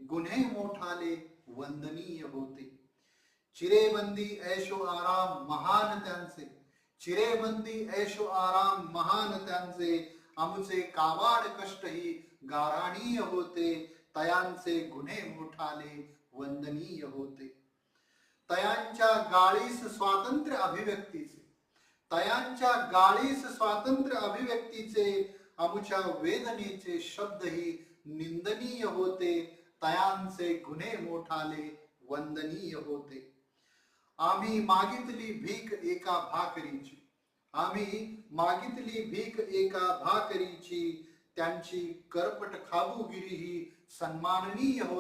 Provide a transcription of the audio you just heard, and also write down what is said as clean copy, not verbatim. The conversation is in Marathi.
गुन्हे मोठाले वंदनीय होते. चिरेबंदी ऐशो आराम महान त्यांचे, चिरेबंदी ऐशो आराम महान त्यांचे, आमचे काबाड कष्टही गाराणीय होते. तयांचे गुन्हे मोठाले वंदनीय होते. तयांच्या गाळीस स्वातंत्र्य अभिव्यक्तीचे, तयांच्या गाळीस स्वातंत्र्य अभिव्यक्तीचे, आमच्या वेदनेचे शब्दही निंदनीय होते. तयांचे गुन्हे मोठाले वंदनीय होते. आम्ही मागितली भीक एका भाकरीची, आम्ही मागितली भीक एका भाकरीची, त्यांची करपट खाबूगिरी ही सन्माननीय होती.